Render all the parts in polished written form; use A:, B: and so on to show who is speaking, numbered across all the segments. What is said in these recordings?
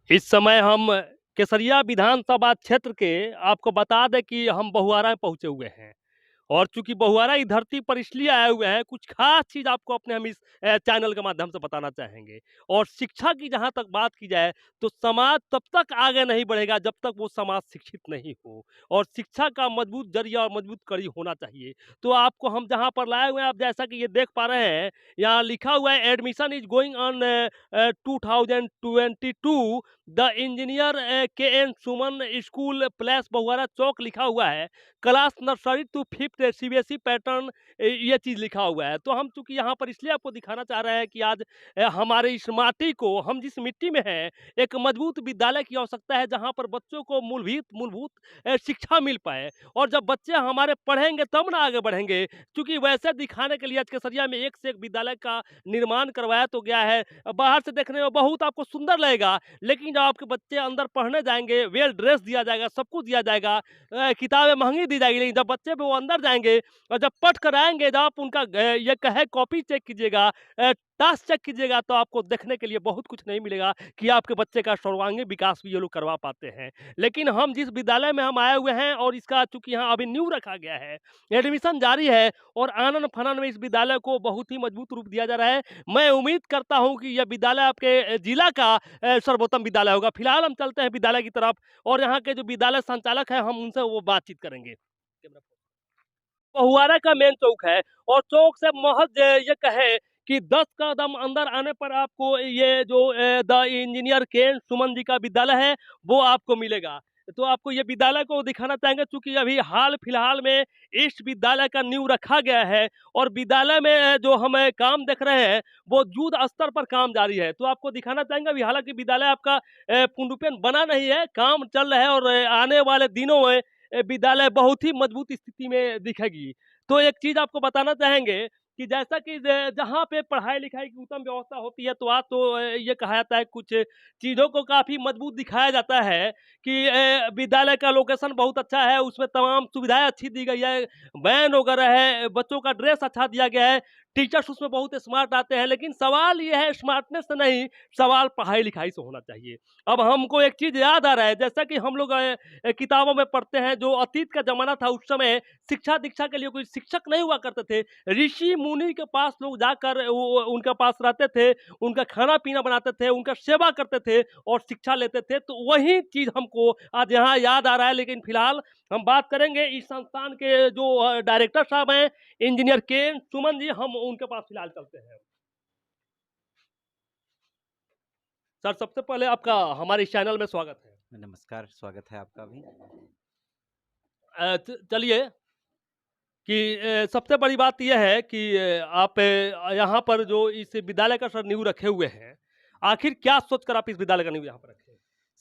A: इस समय हम केसरिया विधानसभा क्षेत्र के आपको बता दें कि हम बहुआरा पहुँचे हुए हैं। और चूँकि बहुआरा इस धरती पर इसलिए आए हुए हैं, कुछ ख़ास चीज़ आपको अपने हम इस चैनल के माध्यम से बताना चाहेंगे। और शिक्षा की जहाँ तक बात की जाए, तो समाज तब तक आगे नहीं बढ़ेगा जब तक वो समाज शिक्षित नहीं हो। और शिक्षा का मजबूत ज़रिया और मजबूत कड़ी होना चाहिए। तो आपको हम जहाँ पर लाए हुए हैं, आप जैसा कि ये देख पा रहे हैं, यहाँ लिखा हुआ है admission is going on 2022 the engineer K N Suman school place Bahuara Chowk लिखा हुआ है। Class nursery to 5th CBSE pattern ये चीज़ लिखा हुआ है। तो हम चूँकि यहाँ पर इसलिए आपको दिखाना चाह रहे हैं कि आज हमारे इस माटी को हम जिस मिट्टी में हैं, एक मजबूत विद्यालय की आवश्यकता है जहाँ पर बच्चों को मूलभूत मूलभूत शिक्षा मिल पाए। और जब बच्चे हमारे पढ़ेंगे तब ना आगे बढ़ेंगे। क्योंकि वैसे दिखाने के लिए आज केसरिया में एक से एक विद्यालय का निर्माण करवाया तो गया है। बाहर से देखने में बहुत आपको सुंदर लगेगा, लेकिन जब आपके बच्चे अंदर पढ़ने जाएँगे, वेल ड्रेस दिया जाएगा, सब कुछ दिया जाएगा, किताबें महँगी दी जाएगी, लेकिन जब बच्चे वो अंदर जाएँगे और जब पढ़ कर आएँगे, जब आप उनका ये कहे कॉपी चेक कीजिएगा, टास्क चेक कीजिएगा, तो आपको देखने के लिए बहुत कुछ नहीं मिलेगा कि आपके बच्चे का सर्वांगीण विकास भी ये लोग करवा पाते हैं। लेकिन हम जिस विद्यालय में हम आए हुए हैं और इसका चूँकि यहाँ अभी नींव रखा गया है, एडमिशन जारी है और आनन-फानन में इस विद्यालय को बहुत ही मजबूत रूप दिया जा रहा है। मैं उम्मीद करता हूँ कि यह विद्यालय आपके जिला का सर्वोत्तम विद्यालय होगा। फिलहाल हम चलते हैं विद्यालय की तरफ और यहाँ के जो विद्यालय संचालक हैं, हम उनसे वो बातचीत करेंगे। बहुआरा का मेन चौक है और चौक से महज़ ये कहें कि 10 कदम अंदर आने पर आपको ये जो द इंजीनियर के सुमन जी का विद्यालय है, वो आपको मिलेगा। तो आपको ये विद्यालय को दिखाना चाहेंगे, चूँकि अभी हाल-फिलहाल में इस विद्यालय का नींव रखा गया है और विद्यालय में जो हम काम देख रहे हैं, वो युद्ध स्तर पर काम जारी है। तो आपको दिखाना चाहेंगे अभी हालाँकि विद्यालय आपका पूर्ण रूपेण बना नहीं है, काम चल रहा है और आने वाले दिनों में विद्यालय बहुत ही मजबूत स्थिति में दिखेगी। तो एक चीज़ आपको बताना चाहेंगे कि जैसा कि जहाँ पे पढ़ाई-लिखाई की उत्तम व्यवस्था होती है, तो आज तो ये कहा जाता है कुछ चीज़ों को काफ़ी मजबूत दिखाया जाता है कि विद्यालय का लोकेशन बहुत अच्छा है, उसमें तमाम सुविधाएँ अच्छी दी गई है, वैन वगैरह है, बच्चों का ड्रेस अच्छा दिया गया है, टीचर्स उसमें बहुत स्मार्ट आते हैं। लेकिन सवाल ये है स्मार्टनेस से नहीं, सवाल पढ़ाई-लिखाई से होना चाहिए। अब हमको एक चीज़ याद आ रहा है, जैसा कि हम लोग किताबों में पढ़ते हैं, जो अतीत का ज़माना था, उस समय शिक्षा-दीक्षा के लिए कोई शिक्षक नहीं हुआ करते थे। ऋषि-मुनि के पास लोग जाकर वो उनके पास रहते थे, उनका खाना-पीना बनाते थे, उनका सेवा करते थे और शिक्षा लेते थे। तो वही चीज़ हमको आज यहाँ याद आ रहा है, लेकिन फिलहाल हम बात करेंगे इस संस्थान के जो डायरेक्टर साहब हैं, इंजीनियर के सुमन जी, हम उनके पास फिलहाल चलते हैं। सर, सबसे पहले आपका हमारे इस चैनल में स्वागत है।
B: नमस्कार, स्वागत है आपका भी।
A: चलिए कि सबसे बड़ी बात ये है कि आप यहाँ पर जो इस विद्यालय का सर नींव रखे हुए हैं, आखिर क्या सोचकर आप इस विद्यालय का नींव यहाँ पर रखे?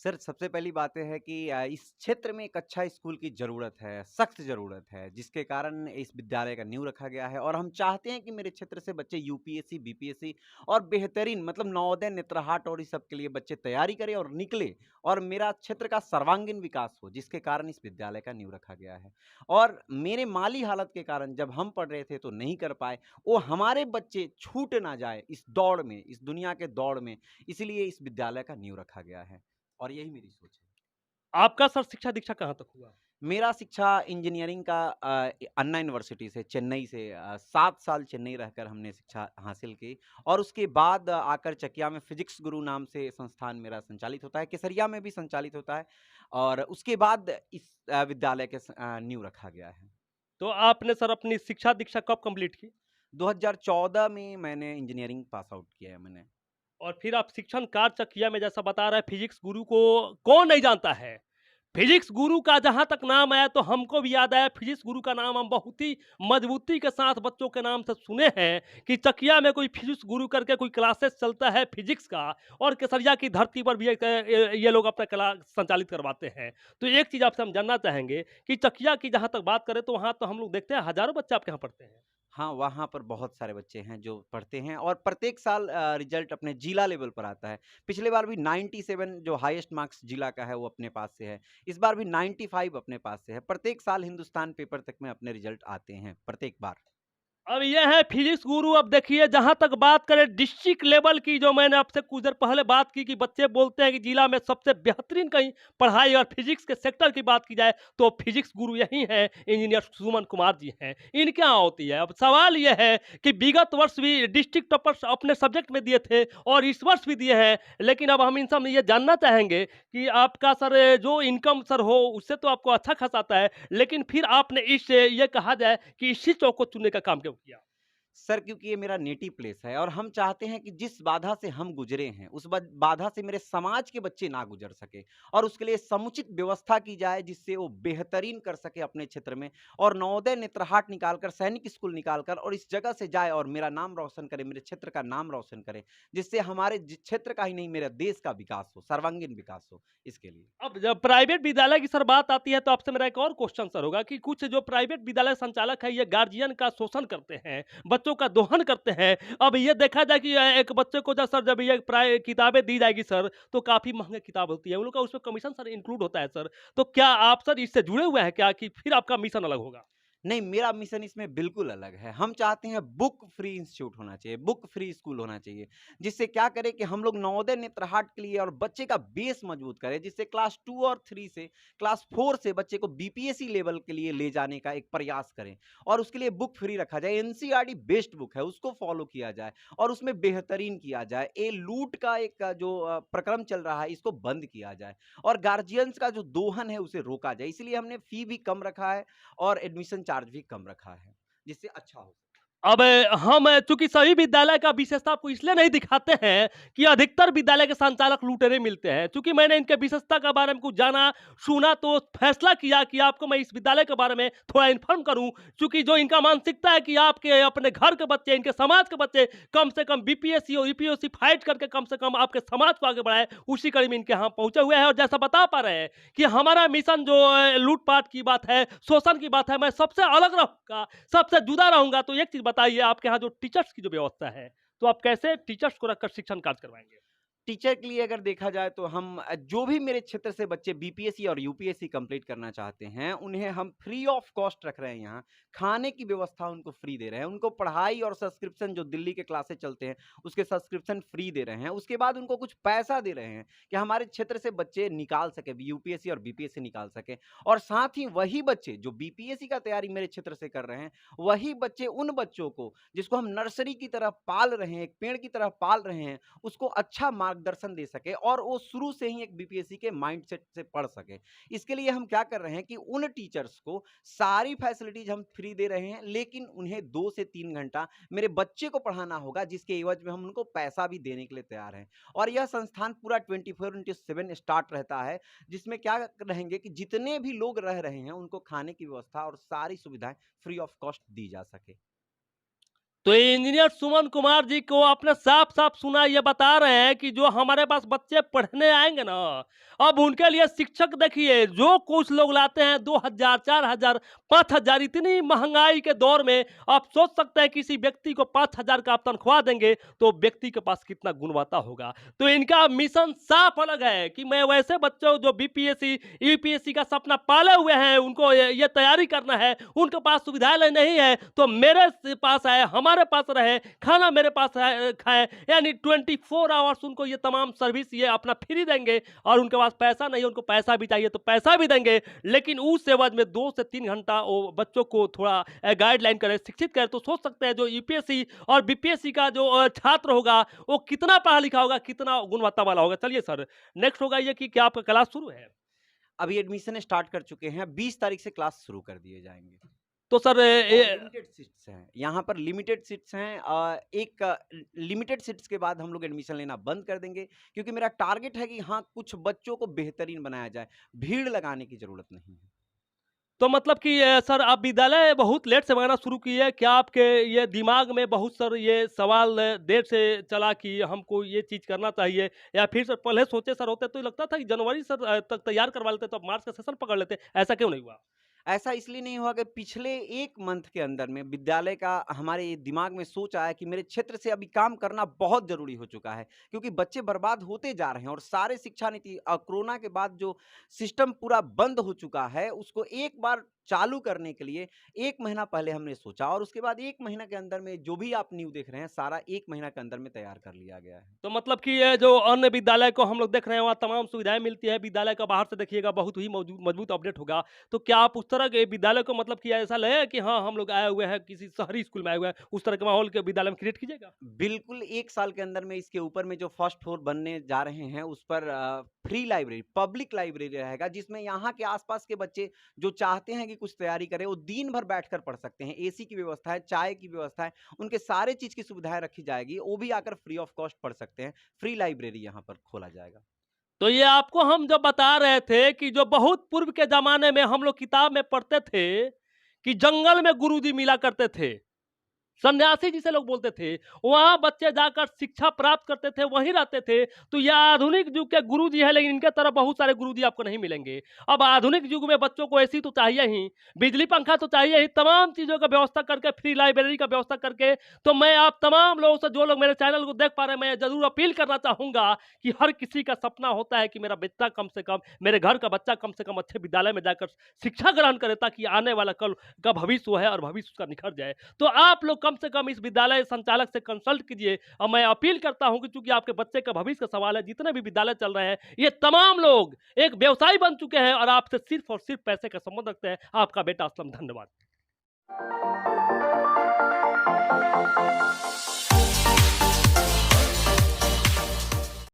B: सर, सबसे पहली बात ये है कि इस क्षेत्र में एक अच्छा स्कूल की ज़रूरत है, सख्त ज़रूरत है, जिसके कारण इस विद्यालय का नींव रखा गया है और हम चाहते हैं कि मेरे क्षेत्र से बच्चे यूपीएससी, बीपीएससी और बेहतरीन मतलब नवोदय, नेत्रहाट और इस सब के लिए बच्चे तैयारी करें और निकले और मेरा क्षेत्र का सर्वांगीण विकास हो, जिसके कारण इस विद्यालय का नींव रखा गया है। और मेरे माली हालत के कारण जब हम पढ़ रहे थे तो नहीं कर पाए, वो हमारे बच्चे छूट ना जाए इस दौड़ में, इस दुनिया के दौड़ में, इसलिए इस विद्यालय का नींव रखा गया है। और यही मेरी सोच है।
A: आपका सर शिक्षा-दीक्षा कहाँ तक हुआ?
B: मेरा शिक्षा इंजीनियरिंग का अन्ना यूनिवर्सिटी से चेन्नई से 7 साल चेन्नई रहकर हमने शिक्षा हासिल की और उसके बाद आकर चकिया में फिजिक्स गुरु नाम से संस्थान मेरा संचालित होता है, केसरिया में भी संचालित होता है और उसके बाद इस विद्यालय के नींव रखा गया है।
A: तो आपने सर अपनी शिक्षा-दीक्षा कब कंप्लीट की?
B: 2014 में मैंने इंजीनियरिंग पास आउट किया है मैंने।
A: और फिर आप शिक्षण कार्य चकिया में जैसा बता रहे हैं फिजिक्स गुरु को कौन नहीं जानता है? फिजिक्स गुरु का जहाँ तक नाम आया तो हमको भी याद आया फिजिक्स गुरु का नाम हम बहुत ही मजबूती के साथ बच्चों के नाम से सुने हैं कि चकिया में कोई फिजिक्स गुरु करके कोई क्लासेस चलता है फिजिक्स का और केसरिया की धरती पर भी ये लोग अपना क्लास संचालित करवाते हैं। तो एक चीज़ आपसे हम जानना चाहेंगे कि चकिया की जहाँ तक बात करें तो वहाँ तो हम लोग देखते हैं हज़ारों बच्चे आपके यहाँ पढ़ते हैं।
B: हाँ, वहाँ पर बहुत सारे बच्चे हैं जो पढ़ते हैं और प्रत्येक साल रिज़ल्ट अपने जिला लेवल पर आता है। पिछले बार भी 97 जो हाईएस्ट मार्क्स जिला का है वो अपने पास से है। इस बार भी 95 अपने पास से है। प्रत्येक साल हिंदुस्तान पेपर तक में अपने रिज़ल्ट आते हैं, प्रत्येक बार।
A: अब ये है फिजिक्स गुरु। अब देखिए, जहाँ तक बात करें डिस्ट्रिक्ट लेवल की, जो मैंने आपसे कुछ देर पहले बात की कि बच्चे बोलते हैं कि जिला में सबसे बेहतरीन कहीं पढ़ाई और फिजिक्स के सेक्टर की बात की जाए तो फिजिक्स गुरु यही हैं, इंजीनियर सुमन कुमार जी हैं। इनके यहाँ होती है। अब सवाल ये है कि विगत वर्ष भी डिस्ट्रिक्ट टॉपर्स अपने सब्जेक्ट में दिए थे और इस वर्ष भी दिए हैं, लेकिन अब हम इनसे ये जानना चाहेंगे कि आपका सर जो इनकम सर हो उससे तो आपको अच्छा खासा आता है, लेकिन फिर आपने इस ये कहा जाए कि इसी चौक को चुनने का काम क्यों किया?
B: सर, क्योंकि ये मेरा नेटिव प्लेस है और हम चाहते हैं कि जिस बाधा से हम गुजरे हैं, उस बाधा से मेरे समाज के बच्चे ना गुजर सके और उसके लिए समुचित व्यवस्था की जाए जिससे वो बेहतरीन कर सके अपने क्षेत्र में और नवोदय नेत्रहाट निकालकर, सैनिक स्कूल निकालकर और इस जगह से जाए और मेरा नाम रोशन करे, मेरे क्षेत्र का नाम रोशन करे, जिससे हमारे क्षेत्र का ही नहीं, मेरे देश का विकास हो, सर्वांगीण विकास हो, इसके लिए।
A: अब जब प्राइवेट विद्यालय की सर बात आती है तो आपसे मेरा एक और क्वेश्चन सर होगा कि कुछ जो प्राइवेट विद्यालय संचालक है ये गार्जियन का शोषण करते हैं, बच्चों का दोहन करते हैं। अब ये देखा जाए कि एक बच्चे को जब सर जब ये प्राय किताबें दी जाएगी सर, तो काफ़ी महँगी किताब होती है। उन लोग का उसमें कमीशन सर इंक्लूड होता है सर। तो क्या आप सर इससे जुड़े हुए हैं क्या, कि फिर आपका मिशन अलग होगा?
B: नहीं, मेरा मिशन इसमें बिल्कुल अलग है। हम चाहते हैं बुक फ्री इंस्टीट्यूट होना चाहिए, बुक फ्री स्कूल होना चाहिए, जिससे क्या करे कि हम लोग नवोदय नेत्रहाट के लिए और बच्चे का बेस मजबूत करें, जिससे क्लास 2 और 3 से क्लास 4 से बच्चे को बीपीएससी लेवल के लिए ले जाने का एक प्रयास करें और उसके लिए बुक फ्री रखा जाए। एनसीईआरटी बेस्ड बुक है, उसको फॉलो किया जाए और उसमें बेहतरीन किया जाए। ये लूट का एक जो प्रक्रम चल रहा है, इसको बंद किया जाए और गार्जियंस का जो दोहन है, उसे रोका जाए। इसलिए हमने फी भी कम रखा है और एडमिशन चार्ज भी कम रखा है, जिससे अच्छा हो।
A: अब हम चूँकि सभी विद्यालय का विशेषता आपको इसलिए नहीं दिखाते हैं कि अधिकतर विद्यालय के संचालक लुटेरे मिलते हैं। चूँकि मैंने इनके विशेषता के बारे में कुछ जाना, सुना तो फैसला किया कि आपको मैं इस विद्यालय के बारे में थोड़ा इन्फॉर्म करूँ। चूँकि जो इनका मानसिकता है कि आपके अपने घर के बच्चे, इनके समाज के बच्चे कम से कम बीपीएससी और यूपीएससी फाइट करके कम से कम आपके समाज को आगे बढ़ाएँ, उसी कड़ी में इनके यहाँ पहुँचे हुए हैं। और जैसा बता पा रहे हैं कि हमारा मिशन जो लूट-पाट की बात है, शोषण की बात है, मैं सबसे अलग रहूँगा, सबसे जुदा रहूँगा। तो एक चीज़ बताइए, आपके यहाँ जो टीचर्स की जो व्यवस्था है, तो आप कैसे टीचर्स को रखकर शिक्षण कार्य करवाएँगे?
B: टीचर के लिए अगर देखा जाए तो हम जो भी मेरे क्षेत्र से बच्चे बीपीएससी और यूपीएससी कंप्लीट करना चाहते हैं, उन्हें हम फ्री ऑफ कॉस्ट रख रहे हैं यहाँ। खाने की व्यवस्था उनको फ्री दे रहे हैं। उनको पढ़ाई और सब्सक्रिप्शन जो दिल्ली के क्लासेस चलते हैं, उसके सब्सक्रिप्शन फ्री दे रहे हैं। उसके बाद उनको कुछ पैसा दे रहे हैं कि हमारे क्षेत्र से बच्चे निकाल सकें, यूपीएससी और बीपीएससी निकाल सकें। और साथ ही वही बच्चे जो बीपीएससी का तैयारी मेरे क्षेत्र से कर रहे हैं, वही बच्चे उन बच्चों को जिसको हम नर्सरी की तरह पाल रहे हैं, एक पेड़ की तरह पाल रहे हैं, उसको अच्छा मार्गदर्शन दे सके और वो शुरू से ही एक बीपीएससी के माइंडसेट से पढ़ सके। इसके लिए हम क्या कर रहे हैं कि उन टीचर्स को सारी फैसिलिटीज हम फ्री दे रहे हैं, लेकिन उन्हें 2 से 3 घंटा मेरे बच्चे को पढ़ाना होगा, जिसके एवज में हम उनको पैसा भी देने के लिए तैयार हैं। और यह संस्थान पूरा 24/7 स्टार्ट रहता है, जिसमें क्या रहेंगे कि जितने भी लोग रह रहे हैं, उनको खाने की व्यवस्था और सारी सुविधाएं फ्री ऑफ कॉस्ट दी जा सके।
A: तो इंजीनियर सुमन कुमार जी को आपने साफ-साफ सुना, ये बता रहे हैं कि जो हमारे पास बच्चे पढ़ने आएँगे ना, अब उनके लिए शिक्षक देखिए, जो कुछ लोग लाते हैं 2000, 4000, 5000, इतनी महँगाई के दौर में आप सोच सकते हैं किसी व्यक्ति को 5000 का आप तनख्वाह देंगे, तो व्यक्ति के पास कितना गुणवत्ता होगा। तो इनका मिशन साफ अलग है कि मैं वैसे बच्चों जो बीपीएससी, यूपीएससी का सपना पाले हुए हैं, उनको ये तैयारी करना है, उनके पास सुविधाएँ नहीं है, तो मेरे पास आए, हमारे पास रहे, खाना मेरे पास खाएँ, यानी 24 आवर्स उनको ये तमाम सर्विस ये अपना फ्री देंगे। और उनके पास पैसा नहीं है, उनको पैसा भी चाहिए तो पैसा भी देंगे, लेकिन उस एवज में 2 से 3 घंटा वो बच्चों को थोड़ा गाइडलाइन करें, शिक्षित करें, तो सोच सकते हैं जो यूपीएससी और बीपीएससी का जो छात्र होगा, वो कितना पढ़ा लिखा होगा, कितना गुणवत्ता वाला होगा। चलिए सर, नेक्स्ट होगा ये कि क्या आपका क्लास शुरू है?
B: अभी एडमिशन स्टार्ट कर चुके हैं, 20 तारीख से क्लास शुरू कर दिए जाएंगे।
A: तो सर
B: और लिमिटेड सीट्स हैं, यहाँ पर लिमिटेड सीट्स हैं। एक लिमिटेड सीट्स के बाद हम लोग एडमिशन लेना बंद कर देंगे, क्योंकि मेरा टारगेट है कि हाँ, कुछ बच्चों को बेहतरीन बनाया जाए, भीड़ लगाने की ज़रूरत नहीं है।
A: तो मतलब कि सर आप विद्यालय बहुत लेट से बनाना शुरू किए, क्या आपके ये दिमाग में बहुत सर ये सवाल देर से चला कि हमको ये चीज़ करना चाहिए, या फिर सर पहले सोचे सर होते तो ये लगता था कि जनवरी सर तक तैयार करवा लेते तो अब मार्च का सेशन पकड़ लेते, ऐसा क्यों नहीं हुआ?
B: ऐसा इसलिए नहीं हुआ कि पिछले 1 मंथ के अंदर में विद्यालय का हमारे दिमाग में सोच आया कि मेरे क्षेत्र से अभी काम करना बहुत ज़रूरी हो चुका है। क्योंकि बच्चे बर्बाद होते जा रहे हैं और सारे शिक्षा नीति कोरोना के बाद जो सिस्टम पूरा बंद हो चुका है, उसको एक बार चालू करने के लिए 1 महीना पहले हमने सोचा और उसके बाद 1 महीना के अंदर में जो भी आप नींव देख रहे हैं, सारा 1 महीना के अंदर में तैयार कर लिया गया है।
A: तो मतलब कि ये जो अन्य विद्यालय को हम लोग देख रहे हैं, वहाँ तमाम सुविधाएँ मिलती हैं, विद्यालय का बाहर से देखिएगा बहुत ही मजबूत अपडेट होगा। तो क्या आप उस तरह के विद्यालय को मतलब कि ऐसा लगे कि हाँ, हम लोग आए हुए हैं, किसी शहरी स्कूल में आए हुए हैं, उस तरह के माहौल के विद्यालय में क्रिएट कीजिएगा?
B: बिल्कुल, 1 साल के अंदर में इसके ऊपर में जो फर्स्ट फ्लोर बनने जा रहे हैं, उस पर फ्री लाइब्रेरी, पब्लिक लाइब्रेरी रहेगा, जिसमें यहाँ के आस-पास के बच्चे जो चाहते हैं कि कुछ तैयारी करें, वो दिन भर बैठकर पढ़ सकते हैं। एसी की व्यवस्था है, चाय की व्यवस्था है, उनके सारे चीज़ की सुविधाएँ रखी जाएगी। वो भी आकर फ्री ऑफ कॉस्ट पढ़ सकते हैं। फ्री लाइब्रेरी यहाँ पर खोला जाएगा।
A: तो ये आपको हम जो बता रहे थे कि जो बहुत पूर्व के ज़माने में हम लोग किताब में पढ़ते थे, कि जंगल में गुरुजी मिला करते थे। सन्यासी जिसे लोग बोलते थे, वहाँ बच्चे जाकर शिक्षा प्राप्त करते थे, वहीं रहते थे। तो ये आधुनिक युग के गुरुजी हैं, लेकिन इनके तरह बहुत सारे गुरुजी आपको नहीं मिलेंगे। अब आधुनिक युग में बच्चों को एसी तो चाहिए ही, बिजली पंखा तो चाहिए ही, तमाम चीज़ों का व्यवस्था करके, फ्री लाइब्रेरी का व्यवस्था करके। तो मैं आप तमाम लोगों से, जो लोग मेरे चैनल को देख पा रहे हैं, मैं ज़रूर अपील करना चाहूँगा कि हर किसी का सपना होता है कि मेरा बच्चा कम से कम, मेरे घर का बच्चा कम से कम अच्छे विद्यालय में जाकर शिक्षा ग्रहण करे, ताकि आने वाला कल का भविष्य वो है और भविष्य उसका निखर जाए। तो आप लोग कम से कम इस विद्यालय संचालक से कंसल्ट कीजिए और मैं अपील करता हूं कि चूंकि आपके बच्चे का भविष्य का सवाल है, जितने भी विद्यालय चल रहे हैं, ये तमाम लोग एक व्यवसायी बन चुके हैं और आपसे सिर्फ और सिर्फ पैसे का संबंध रखते हैं। आपका बेटा असलम, धन्यवाद।